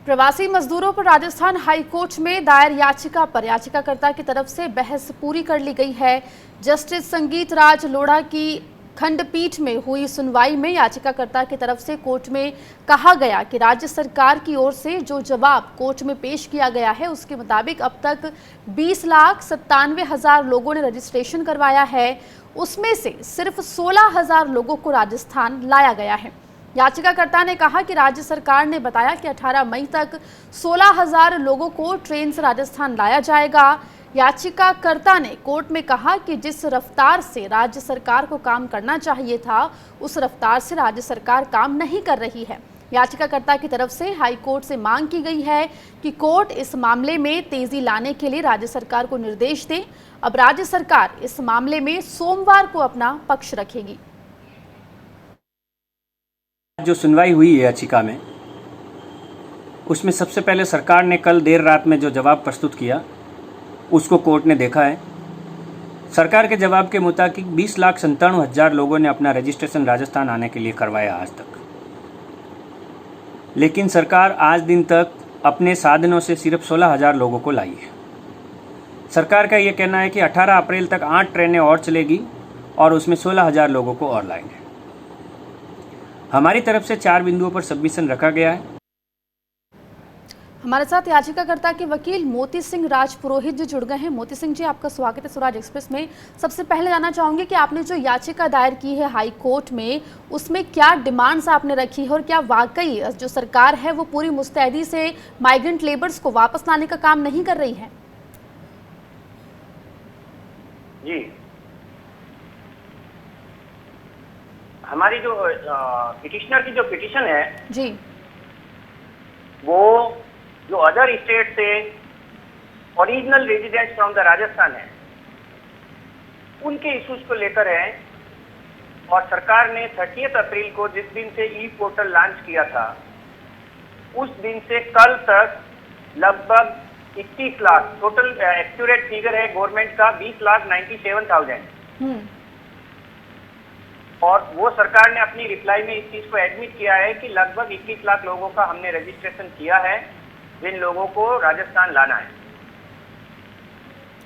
प्रवासी मजदूरों पर राजस्थान हाईकोर्ट में दायर याचिका पर याचिकाकर्ता की तरफ से बहस पूरी कर ली गई है। जस्टिस संगीत राज लोढ़ा की खंडपीठ में हुई सुनवाई में याचिकाकर्ता की तरफ से कोर्ट में कहा गया कि राज्य सरकार की ओर से जो जवाब कोर्ट में पेश किया गया है उसके मुताबिक अब तक 20,97,000 लोगों ने रजिस्ट्रेशन करवाया है, उसमें से सिर्फ 16,000 लोगों को राजस्थान लाया गया है। याचिकाकर्ता ने कहा कि राज्य सरकार ने बताया कि 18 मई तक 16,000 लोगों को ट्रेन से राजस्थान लाया जाएगा। याचिकाकर्ता ने कोर्ट में कहा कि जिस रफ्तार से राज्य सरकार को काम करना चाहिए था उस रफ्तार से राज्य सरकार काम नहीं कर रही है। याचिकाकर्ता की तरफ से हाई कोर्ट से मांग की गई है कि कोर्ट इस मामले में तेजी लाने के लिए राज्य सरकार को निर्देश दे। अब राज्य सरकार इस मामले में सोमवार को अपना पक्ष रखेगी। जो सुनवाई हुई है याचिका में, उसमें सबसे पहले सरकार ने कल देर रात में जो जवाब प्रस्तुत किया उसको कोर्ट ने देखा है। सरकार के जवाब के मुताबिक 20,97,000 लोगों ने अपना रजिस्ट्रेशन राजस्थान आने के लिए करवाया आज तक, लेकिन सरकार आज दिन तक अपने साधनों से सिर्फ 16,000 लोगों को लाई है। सरकार का ये कहना है कि 18 अप्रैल तक 8 ट्रेनें और चलेगी और उसमें 16,000 लोगों को और लाएंगे। हमारी तरफ से 4 बिंदुओं पर सबमिशन रखा गया है। हमारे साथ याचिकाकर्ता के वकील मोती सिंह राजपुरोहित जी जुड़ गए हैं। मोती सिंह जी, आपका स्वागत है स्वराज एक्सप्रेस में। सबसे पहले जानना चाहूंगी कि आपने जो याचिका दायर की है हाई कोर्ट में, उसमें क्या डिमांड्स आपने रखी है और क्या वाकई जो सरकार है वो पूरी मुस्तैदी से माइग्रेंट लेबर्स को वापस लाने का काम नहीं कर रही है? जी, हमारी जो पिटिशनर की जो पिटिशन है जी, वो जो अदर स्टेट से original residents from the Rajasthan है उनके इश्यूज को लेकर है। और सरकार ने 30 अप्रैल को जिस दिन से ई पोर्टल लॉन्च किया था उस दिन से कल तक लगभग 21 लाख, टोटल एक्यूरेट फिगर है गवर्नमेंट का 20,97,000। और वो सरकार ने अपनी रिप्लाई में इस चीज को एडमिट किया है कि लगभग 21 लाख लोगों का हमने रजिस्ट्रेशन किया है जिन लोगों को राजस्थान लाना है।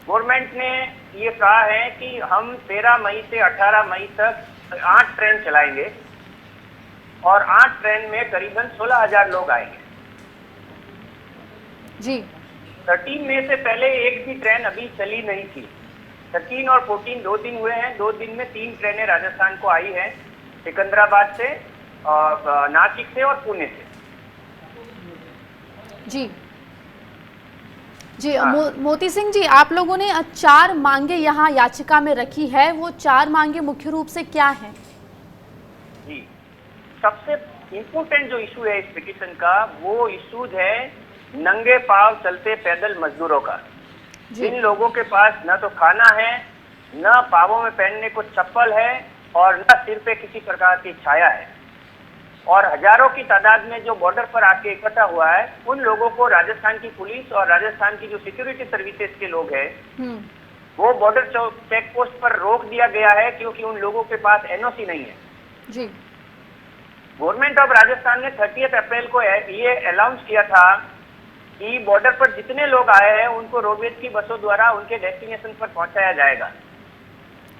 गवर्नमेंट ने ये कहा है कि हम 13 मई से 18 मई तक 8 ट्रेन चलाएंगे और 8 ट्रेन में करीबन 16,000 लोग आएंगे जी। 13 मई से पहले एक भी ट्रेन अभी चली नहीं थी। 13 और 14 2 दिन हुए हैं। 2 दिन में 3 ट्रेनें राजस्थान को आई हैं, सिकंदराबाद से, नासिक से और पुणे से। जी जी, मोती सिंह जी, आप लोगों ने 4 मांगे यहाँ याचिका में रखी है, वो 4 मांगे मुख्य रूप से क्या हैं? जी, सबसे इम्पोर्टेंट जो इशू है इस पिटीशन का वो इशू है नंगे पांव चलते पैदल मजदूरों का। जिन लोगों के पास न तो खाना है, न पावों में पहनने को चप्पल है और न सिर पे किसी प्रकार की छाया है, और हजारों की तादाद में जो बॉर्डर पर आके इकट्ठा हुआ है, उन लोगों को राजस्थान की पुलिस और राजस्थान की जो सिक्योरिटी सर्विसेज के लोग हैं वो बॉर्डर चेक पोस्ट पर रोक दिया गया है क्योंकि उन लोगों के पास एनओसी नहीं है। जी, गवर्नमेंट ऑफ राजस्थान ने 30 अप्रैल को ये अनाउंस किया था कि बॉर्डर पर जितने लोग आए हैं उनको रोडवेज की बसों द्वारा उनके डेस्टिनेशन पर पहुंचाया जाएगा।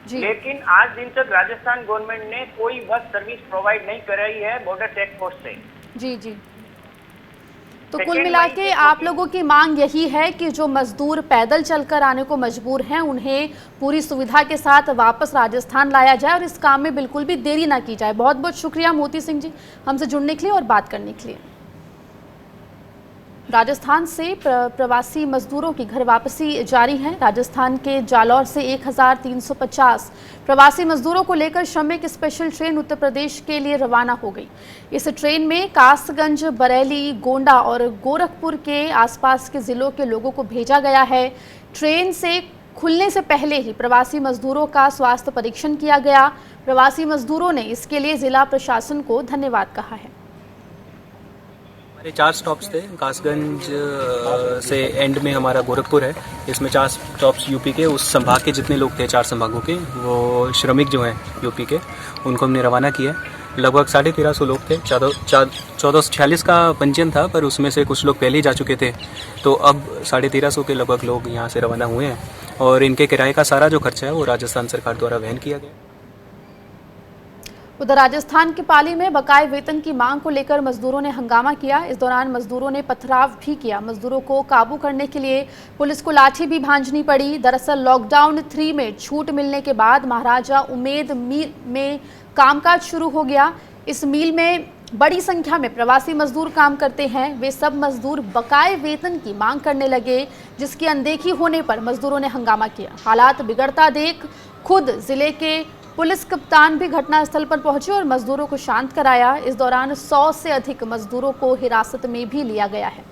लेकिन आज दिन तक राजस्थान गवर्नमेंट ने कोई बस सर्विस प्रोवाइड नहीं कर रही है बॉर्डर चेक पोस्ट से। जी जी, तो कुल मिला के आप लोगों की मांग यही है कि जो मजदूर पैदल चलकर आने को मजबूर हैं उन्हें पूरी सुविधा के साथ वापस राजस्थान लाया जाए और इस काम में बिल्कुल भी देरी ना की जाए। बहुत बहुत शुक्रिया मोती सिंह जी हमसे जुड़ने के लिए और बात करने के लिए। राजस्थान से प्रवासी मजदूरों की घर वापसी जारी है। राजस्थान के जालौर से 1,350 प्रवासी मजदूरों को लेकर श्रमिक स्पेशल ट्रेन उत्तर प्रदेश के लिए रवाना हो गई। इस ट्रेन में कासगंज, बरेली, गोंडा और गोरखपुर के आसपास के जिलों के लोगों को भेजा गया है। ट्रेन से खुलने से पहले ही प्रवासी मजदूरों का स्वास्थ्य परीक्षण किया गया। प्रवासी मजदूरों ने इसके लिए जिला प्रशासन को धन्यवाद कहा है। हमारे 4 स्टॉप्स थे। कासगंज से एंड में हमारा गोरखपुर है। इसमें 4 स्टॉप्स यूपी के, उस संभाग के जितने लोग थे 4 संभागों के, वो श्रमिक जो हैं यूपी के, उनको हमने रवाना किया। लगभग 1350 लोग थे। 1446 का पंजीयन था, पर उसमें से कुछ लोग पहले ही जा चुके थे, तो अब 1350 के लगभग लोग यहाँ से रवाना हुए हैं और इनके किराए का सारा जो खर्चा है वो राजस्थान सरकार द्वारा वहन किया गया। उधर राजस्थान के पाली में बकाये वेतन की मांग को लेकर मजदूरों ने हंगामा किया। इस दौरान मजदूरों ने पथराव भी किया। मजदूरों को काबू करने के लिए पुलिस को लाठी भी भांजनी पड़ी। दरअसल लॉकडाउन 3 में छूट मिलने के बाद महाराजा उमेद मिल में कामकाज शुरू हो गया। इस मिल में बड़ी संख्या में प्रवासी मजदूर काम करते हैं। वे सब मजदूर बकाये वेतन की मांग करने लगे, जिसकी अनदेखी होने पर मजदूरों ने हंगामा किया। हालात बिगड़ता देख खुद जिले के पुलिस कप्तान भी घटनास्थल पर पहुंचे और मजदूरों को शांत कराया। इस दौरान 100 से अधिक मजदूरों को हिरासत में भी लिया गया है।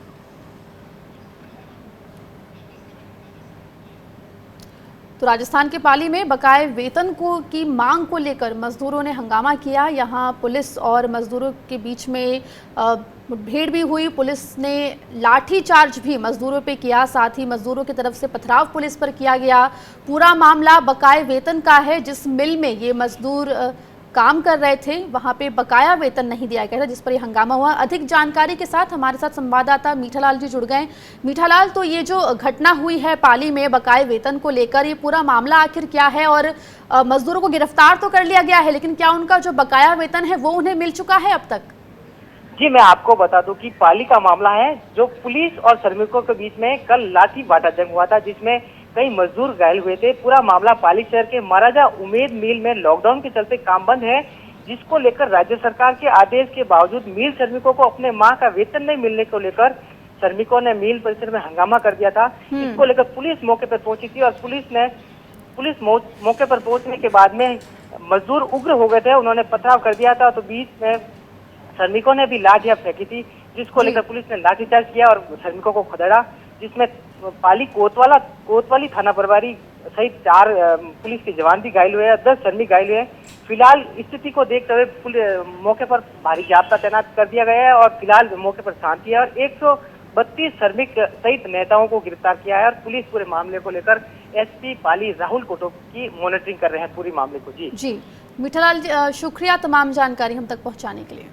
तो राजस्थान के पाली में बकाये वेतन की मांग को लेकर मजदूरों ने हंगामा किया। यहां पुलिस और मजदूरों के बीच में मुठभेड़ भी हुई। पुलिस ने लाठी चार्ज भी मजदूरों पे किया, साथ ही मजदूरों की तरफ से पथराव पुलिस पर किया गया। पूरा मामला बकाये वेतन का है। जिस मिल में ये मजदूर काम कर रहे थे वहां पे बकाया वेतन नहीं दिया गया था, जिस पर यह हंगामा हुआ। अधिक जानकारी के साथ हमारे साथ संवाददाता मीठालाल जी जुड़ गए। मीठालाल, तो ये जो घटना हुई है पाली में बकाये वेतन को लेकर, ये पूरा मामला आखिर क्या है? और मजदूरों को गिरफ्तार तो कर लिया गया है, लेकिन क्या उनका जो बकाया वेतन है वो उन्हें मिल चुका है अब तक? जी, मैं आपको बता दूं कि पाली का मामला है, जो पुलिस और श्रमिकों के बीच में कल लाठी बाटा जंग हुआ था, जिसमें कई मजदूर घायल हुए थे। पूरा मामला पाली शहर के महाराजा उमेद मिल में लॉकडाउन के चलते काम बंद है, जिसको लेकर राज्य सरकार के आदेश के बावजूद मिल श्रमिकों को अपने माह का वेतन नहीं मिलने को लेकर श्रमिकों ने मिल परिसर में हंगामा कर दिया था। इसको लेकर पुलिस मौके पर पहुंची थी और पुलिस मौके पर पहुंचने के बाद में मजदूर उग्र हो गए थे, उन्होंने पथराव कर दिया था। तो बीच में श्रमिकों ने भी लाठियां फेंकी थी, जिसको लेकर पुलिस ने लाठीचार्ज किया और श्रमिकों को खदेड़ा, जिसमें पाली कोतवाली थाना प्रभारी सहित 4 पुलिस के जवान भी घायल हुए हैं, 10 श्रमिक घायल हुए हैं। फिलहाल स्थिति को देखते हुए मौके पर भारी जाब्ता तैनात कर दिया गया है और फिलहाल मौके पर शांति है और 132 श्रमिक सहित नेताओं को गिरफ्तार किया है और पुलिस पूरे मामले को लेकर एसपी पाली राहुल कोटक की मॉनिटरिंग कर रहे हैं पूरी मामले को। जी मीठालाल, शुक्रिया तमाम जानकारी हम तक पहुंचाने के लिए।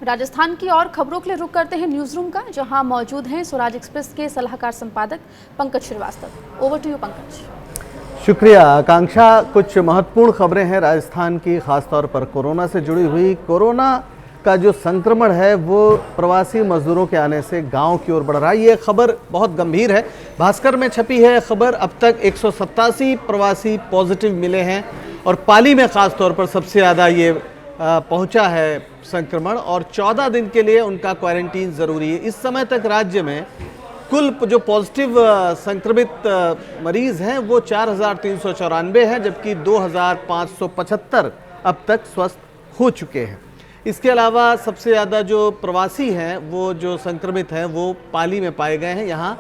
राजस्थान की और खबरों के लिए रुक करते हैं न्यूज रूम का, जहां मौजूद हैं स्वराज एक्सप्रेस के सलाहकार संपादक Pankaj Srivastava. Over to you Pankaj. शुक्रिया आकांक्षा। कुछ महत्वपूर्ण खबरें हैं राजस्थान की, खासतौर पर कोरोना से जुड़ी हुई। कोरोना का जो संक्रमण है वो प्रवासी मजदूरों के आने से गांव की ओर बढ़ रहा है। ये खबर बहुत गंभीर है। भास्कर में छपी है खबर, अब तक 187 प्रवासी पॉजिटिव मिले हैं और पाली में खासतौर पर सबसे ज़्यादा ये पहुंचा है संक्रमण और 14 दिन के लिए उनका क्वारंटीन ज़रूरी है। इस समय तक राज्य में कुल जो पॉजिटिव संक्रमित मरीज़ हैं वो 4394 हैं, जबकि 2575 अब तक स्वस्थ हो चुके हैं। इसके अलावा सबसे ज़्यादा जो प्रवासी हैं वो जो संक्रमित हैं वो पाली में पाए गए हैं। यहाँ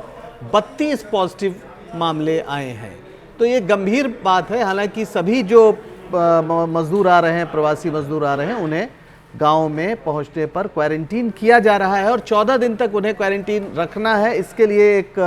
32 पॉजिटिव मामले आए हैं, तो ये गंभीर बात है। हालांकि सभी जो मजदूर आ रहे हैं, प्रवासी मजदूर आ रहे हैं, उन्हें गांव में पहुंचने पर क्वारंटीन किया जा रहा है और 14 दिन तक उन्हें क्वारंटीन रखना है। इसके लिए एक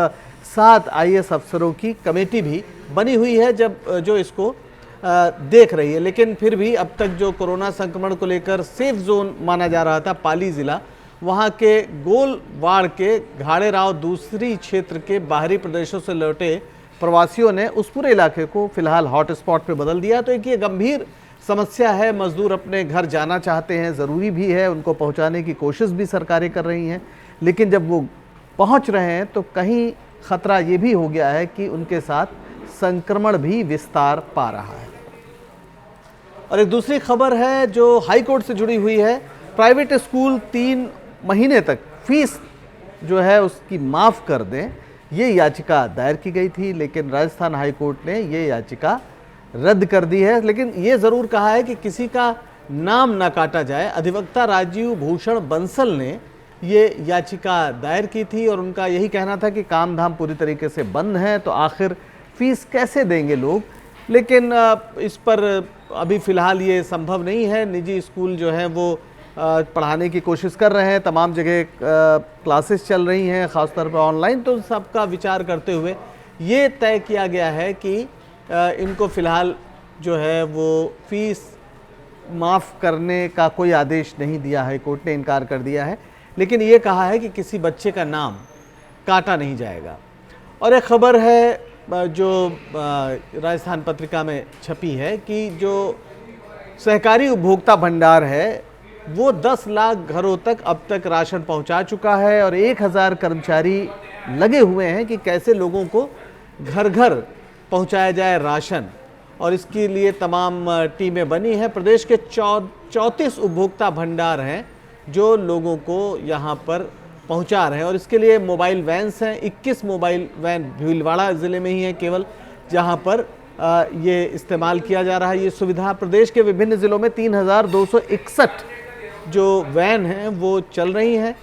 7 IAS अफसरों की कमेटी भी बनी हुई है जो इसको देख रही है। लेकिन फिर भी अब तक जो कोरोना संक्रमण को लेकर सेफ जोन माना जा रहा था पाली ज़िला, वहाँ के गोलवाड़ के घाड़े राव दूसरी क्षेत्र के बाहरी प्रदेशों से लौटे प्रवासियों ने उस पूरे इलाके को फिलहाल हॉट स्पॉट पे बदल दिया। तो एक ये गंभीर समस्या है। मजदूर अपने घर जाना चाहते हैं, ज़रूरी भी है, उनको पहुंचाने की कोशिश भी सरकारें कर रही हैं, लेकिन जब वो पहुंच रहे हैं तो कहीं ख़तरा ये भी हो गया है कि उनके साथ संक्रमण भी विस्तार पा रहा है। और एक दूसरी खबर है जो हाई कोर्ट से जुड़ी हुई है। प्राइवेट स्कूल 3 महीने तक फीस जो है उसकी माफ़ कर दें, ये याचिका दायर की गई थी, लेकिन राजस्थान हाई कोर्ट ने ये याचिका रद्द कर दी है। लेकिन ये ज़रूर कहा है कि किसी का नाम ना काटा जाए। अधिवक्ता राजीव भूषण बंसल ने ये याचिका दायर की थी और उनका यही कहना था कि काम धाम पूरी तरीके से बंद है, तो आखिर फीस कैसे देंगे लोग। लेकिन इस पर अभी फ़िलहाल ये संभव नहीं है। निजी स्कूल जो है वो पढ़ाने की कोशिश कर रहे हैं, तमाम जगह क्लासेस चल रही हैं, ख़ासतौर पर ऑनलाइन। तो सबका विचार करते हुए ये तय किया गया है कि इनको फ़िलहाल जो है वो फीस माफ़ करने का कोई आदेश नहीं दिया है, कोर्ट ने इनकार कर दिया है, लेकिन ये कहा है कि किसी बच्चे का नाम काटा नहीं जाएगा। और एक खबर है जो राजस्थान पत्रिका में छपी है कि जो सहकारी उपभोक्ता भंडार है वो 10 लाख घरों तक अब तक राशन पहुंचा चुका है और 1000 कर्मचारी लगे हुए हैं कि कैसे लोगों को घर घर पहुंचाया जाए राशन, और इसके लिए तमाम टीमें बनी हैं। प्रदेश के 34 उपभोक्ता भंडार हैं जो लोगों को यहाँ पर पहुँचा रहे हैं और इसके लिए मोबाइल वैन्स हैं। 21 मोबाइल वैन भीलवाड़ा ज़िले में ही है केवल, जहाँ पर ये इस्तेमाल किया जा रहा है ये सुविधा। प्रदेश के विभिन्न ज़िलों में 3261 जो वैन हैं वो चल रही हैं।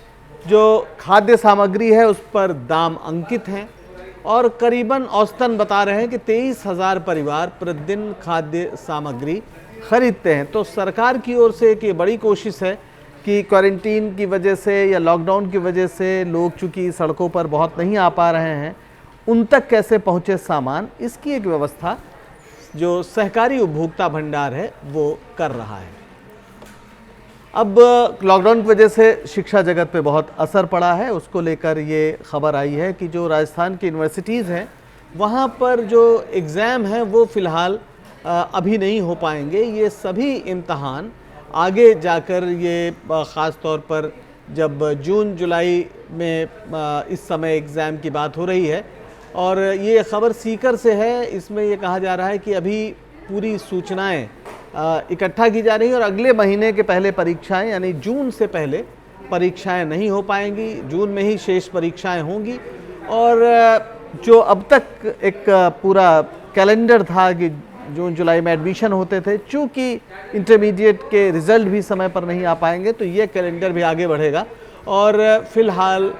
जो खाद्य सामग्री है उस पर दाम अंकित हैं और करीबन औसतन बता रहे हैं कि 23,000 परिवार प्रतिदिन खाद्य सामग्री खरीदते हैं। तो सरकार की ओर से एक ये बड़ी कोशिश है कि क्वारंटीन की वजह से या लॉकडाउन की वजह से लोग चूँकि सड़कों पर बहुत नहीं आ पा रहे हैं, उन तक कैसे पहुँचे सामान, इसकी एक व्यवस्था जो सहकारी उपभोक्ता भंडार है वो कर रहा है। अब लॉकडाउन की वजह से शिक्षा जगत पे बहुत असर पड़ा है, उसको लेकर ये खबर आई है कि जो राजस्थान की यूनिवर्सिटीज़ हैं वहाँ पर जो एग्ज़ाम हैं वो फ़िलहाल अभी नहीं हो पाएंगे। ये सभी इम्तहान आगे जाकर, ये ख़ास तौर पर जब जून जुलाई में इस समय एग्ज़ाम की बात हो रही है और ये खबर सीकर से है, इसमें ये कहा जा रहा है कि अभी पूरी सूचनाएं इकट्ठा की जा रही है और अगले महीने के पहले परीक्षाएं यानी जून से पहले परीक्षाएं नहीं हो पाएंगी, जून में ही शेष परीक्षाएं होंगी। और जो अब तक एक पूरा कैलेंडर था कि जून जुलाई में एडमिशन होते थे, चूँकि इंटरमीडिएट के रिज़ल्ट भी समय पर नहीं आ पाएंगे तो ये कैलेंडर भी आगे बढ़ेगा और फिलहाल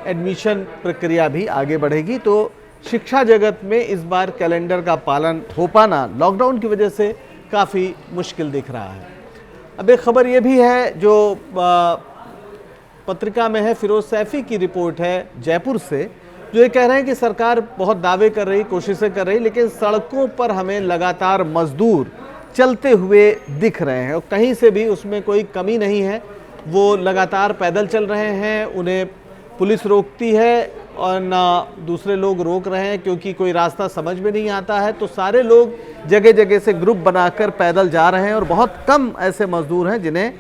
एडमिशन प्रक्रिया भी आगे बढ़ेगी। तो शिक्षा जगत में इस बार कैलेंडर का पालन हो पाना लॉकडाउन की वजह से काफ़ी मुश्किल दिख रहा है। अब एक खबर ये भी है जो पत्रिका में है, फिरोज सैफी की रिपोर्ट है जयपुर से, जो ये कह रहे हैं कि सरकार बहुत दावे कर रही, कोशिशें कर रही, लेकिन सड़कों पर हमें लगातार मजदूर चलते हुए दिख रहे हैं और कहीं से भी उसमें कोई कमी नहीं है। वो लगातार पैदल चल रहे हैं, उन्हें पुलिस रोकती है और ना दूसरे लोग रोक रहे हैं क्योंकि कोई रास्ता समझ में नहीं आता है। तो सारे लोग जगह जगह से ग्रुप बनाकर पैदल जा रहे हैं और बहुत कम ऐसे मजदूर हैं जिन्हें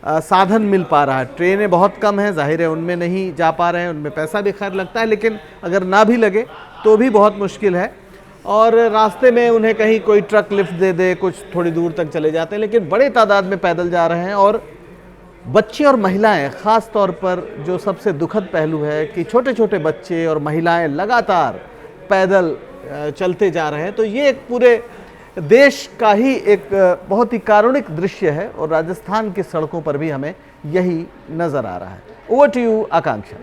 साधन मिल पा रहा है। ट्रेनें बहुत कम हैं, जाहिर है उनमें नहीं जा पा रहे हैं, उनमें पैसा भी खैर लगता है, लेकिन अगर ना भी लगे तो भी बहुत मुश्किल है। और रास्ते में उन्हें कहीं कोई ट्रक लिफ्ट दे दे, कुछ थोड़ी दूर तक चले जाते हैं, लेकिन बड़े तादाद में पैदल जा रहे हैं। और बच्चे और महिलाएं, ख़ास तौर पर जो सबसे दुखद पहलू है कि छोटे छोटे बच्चे और महिलाएं लगातार पैदल चलते जा रहे हैं। तो ये एक पूरे देश का ही एक बहुत ही कारुणिक दृश्य है और राजस्थान की सड़कों पर भी हमें यही नज़र आ रहा है। Over to you Akanksha.